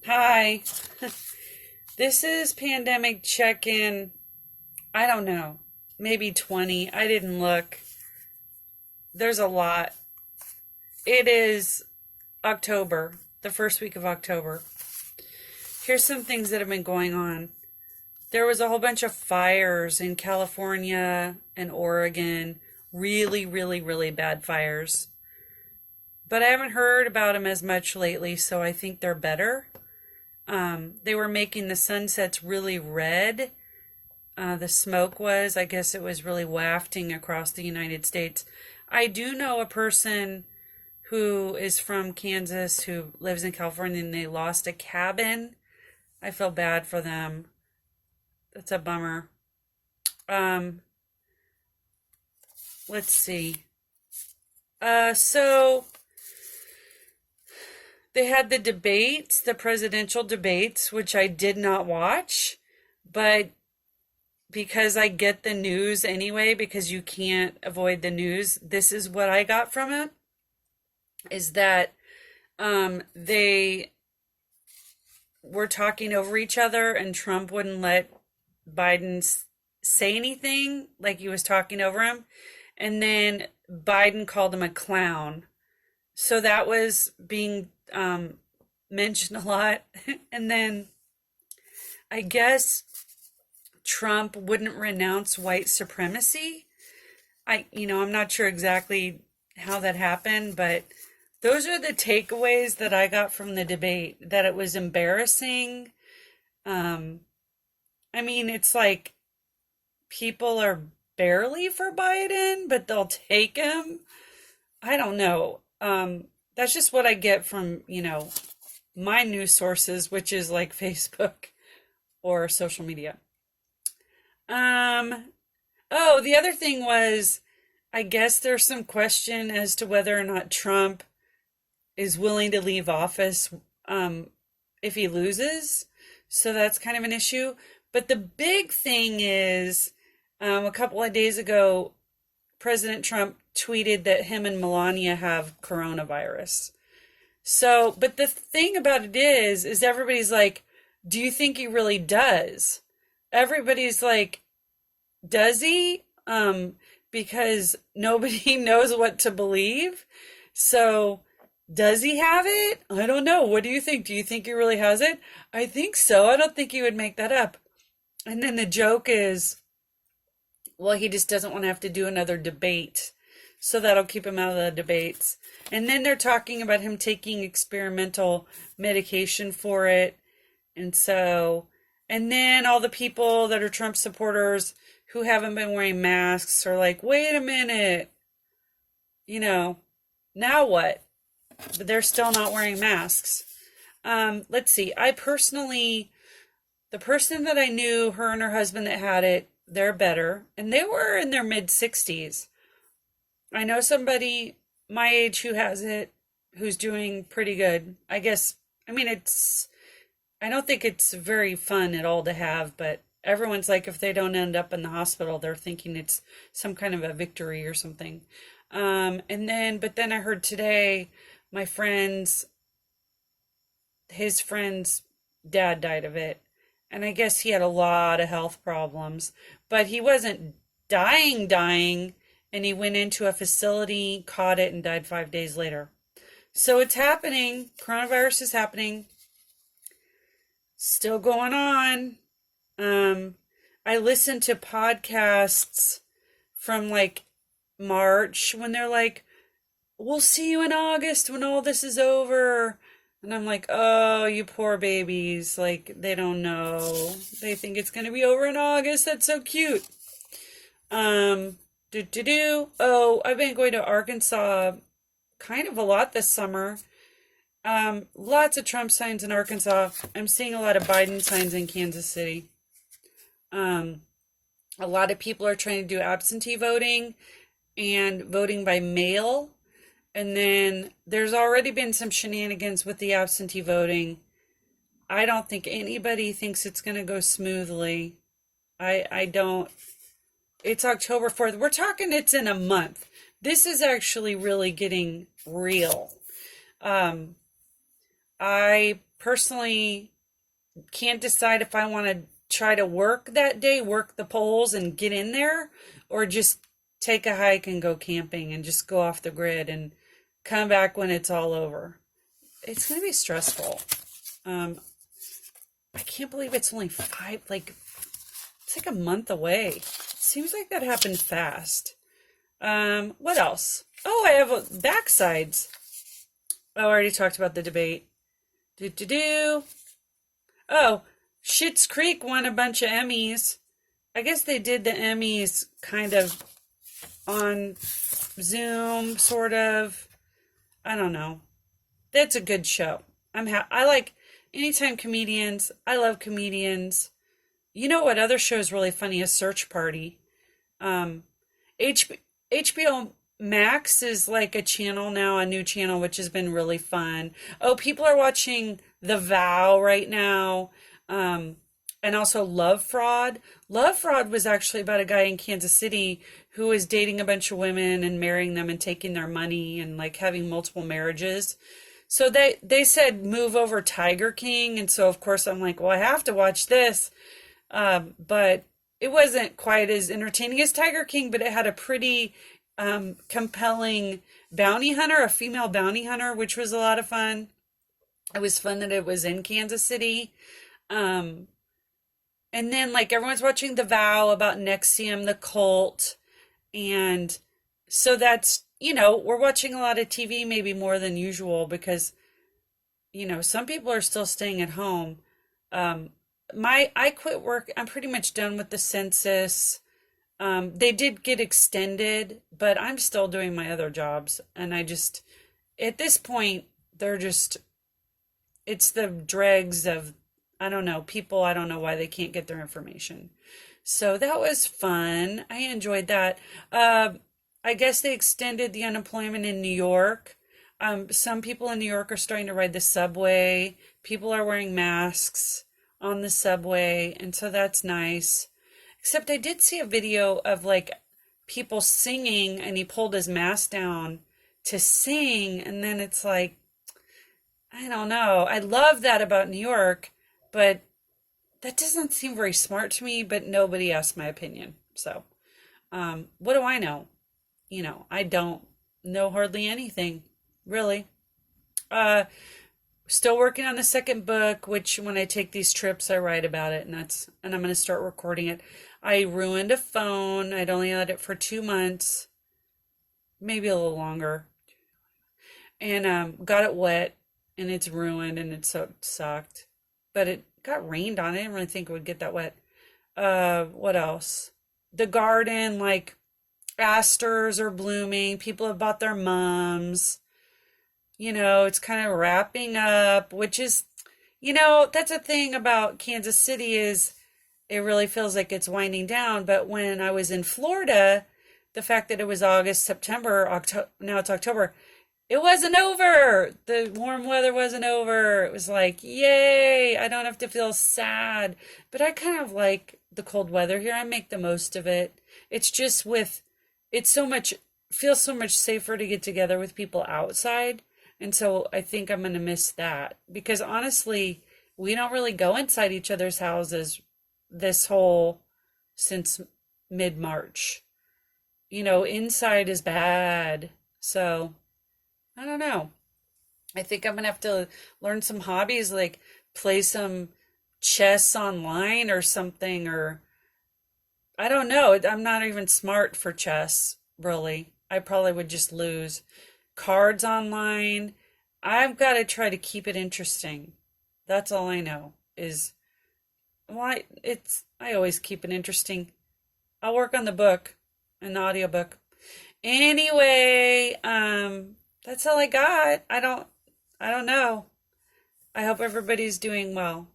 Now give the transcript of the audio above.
Hi. This is pandemic check-in. I don't know. Maybe 20. I didn't look. There's a lot. It is October, the first week of October. Here's some things that have been going on. There was a whole bunch of fires in California and Oregon. Really, really, really bad fires. But I haven't heard about them as much lately, so I think they're better. They were making the sunsets really red. The smoke was, I guess it was really wafting across the United States. I do know a person who is from Kansas who lives in California and they lost a cabin. I feel bad for them. That's a bummer. Um, let's see. So they had the debates, the presidential debates, which I did not watch, but because I get the news anyway, because you can't avoid the news, this is what I got from it, is that they were talking over each other and Trump wouldn't let Biden say anything, like he was talking over him. And then Biden called him a clown. So that was being mentioned a lot. And then I guess Trump wouldn't renounce white supremacy. I'm not sure exactly how that happened, but those are the takeaways that I got from the debate, that it was embarrassing. It's like people are barely for Biden, but they'll take him. I don't know. That's just what I get from, my news sources, which is like Facebook or social media. Um, oh, the other thing was, I guess there's some question as to whether or not Trump is willing to leave office if he loses. So that's kind of an issue. But the big thing is, a couple of days ago, President Trump tweeted that him and Melania have coronavirus. So, but the thing about it is everybody's like, do you think he really does? Everybody's like, does he? Because nobody knows what to believe. So, does he have it? I don't know. What do you think? Do you think he really has it? I think so. I don't think he would make that up. And then the joke is, well, he just doesn't want to have to do another debate. So that'll keep him out of the debates. And then they're talking about him taking experimental medication for it. And then all the people that are Trump supporters who haven't been wearing masks are like, wait a minute, now what? But they're still not wearing masks. Let's see. The person that I knew, her and her husband that had it, they're better. And they were in their mid 60s. I know somebody my age who has it, who's doing pretty good. I guess, I don't think it's very fun at all to have, but everyone's like, if they don't end up in the hospital, they're thinking it's some kind of a victory or something. But then I heard today, his friend's dad died of it. And I guess he had a lot of health problems, but he wasn't dying, and he went into a facility, caught it, and died 5 days later. So it's happening. Coronavirus is happening. Still going on. I listen to podcasts from like March when they're like, we'll see you in August when all this is over. And I'm like, oh, you poor babies. Like, they don't know. They think it's going to be over in August. That's so cute. Oh, I've been going to Arkansas kind of a lot this summer. Lots of Trump signs in Arkansas. I'm seeing a lot of Biden signs in Kansas City. A lot of people are trying to do absentee voting and voting by mail. And then there's already been some shenanigans with the absentee voting. I don't think anybody thinks it's going to go smoothly. I don't. It's October 4th. We're talking it's in a month. This is actually really getting real. I personally can't decide if I want to try to work that day, work the poles and get in there, or just take a hike and go camping and just go off the grid and come back when it's all over. It's going to be stressful. I can't believe it's only it's like a month away. It seems like that happened fast. What else? Oh, I have backsides. Oh, I already talked about the debate. Oh, Schitt's Creek won a bunch of Emmys. I guess they did the Emmys kind of on Zoom, sort of. I don't know. That's a good show. I like anytime comedians. I love comedians. You know what other show is really funny? A Search Party. HBO Max is like a channel now, a new channel, which has been really fun. Oh, people are watching The Vow right now. And also Love Fraud. Love Fraud was actually about a guy in Kansas City who was dating a bunch of women and marrying them and taking their money and like having multiple marriages. So they said move over Tiger King, and so of course I'm like, well, I have to watch this. But it wasn't quite as entertaining as Tiger King, but it had a pretty compelling bounty hunter, a female bounty hunter, which was a lot of fun. It was fun that it was in Kansas City. And then like everyone's watching The Vow about NXIVM, the cult. And so that's, we're watching a lot of TV, maybe more than usual, because, some people are still staying at home. I quit work. I'm pretty much done with the census. They did get extended, but I'm still doing my other jobs. And at this point, it's the dregs of, I don't know, people, I don't know why they can't get their information. So that was fun. I enjoyed that. I guess they extended the unemployment in New York. Some people in New York are starting to ride the subway. People are wearing masks on the subway, and so that's nice. Except I did see a video of like people singing, and he pulled his mask down to sing, and then it's like, I don't know. I love that about New York, but that doesn't seem very smart to me, but nobody asked my opinion. So, what do I know? I don't know hardly anything, really. Still working on the second book, which when I take these trips, I write about it, and I'm going to start recording it. I ruined a phone. I'd only had it for 2 months, maybe a little longer, and got it wet, and it's ruined, and it sucked. But it got rained on. I didn't really think it would get that wet. What else? The garden, like asters are blooming. People have bought their mums. It's kind of wrapping up, which is, that's a thing about Kansas City is it really feels like it's winding down. But when I was in Florida, the fact that it was August, September, October, now it's October, it wasn't over. The warm weather wasn't over. It was like, yay, I don't have to feel sad. But I kind of like the cold weather here. I make the most of it. It's just feels so much safer to get together with people outside. And so I think I'm going to miss that because honestly, we don't really go inside each other's houses since mid-March. Inside is bad. So I don't know. I think I'm going to have to learn some hobbies, like play some chess online or something, or I don't know. I'm not even smart for chess, really. I probably would just lose. Cards online. I've got to try to keep it interesting. That's all I know is why I always keep it interesting. I'll work on the book, an audiobook. Anyway, that's all I got. I don't know. I hope everybody's doing well.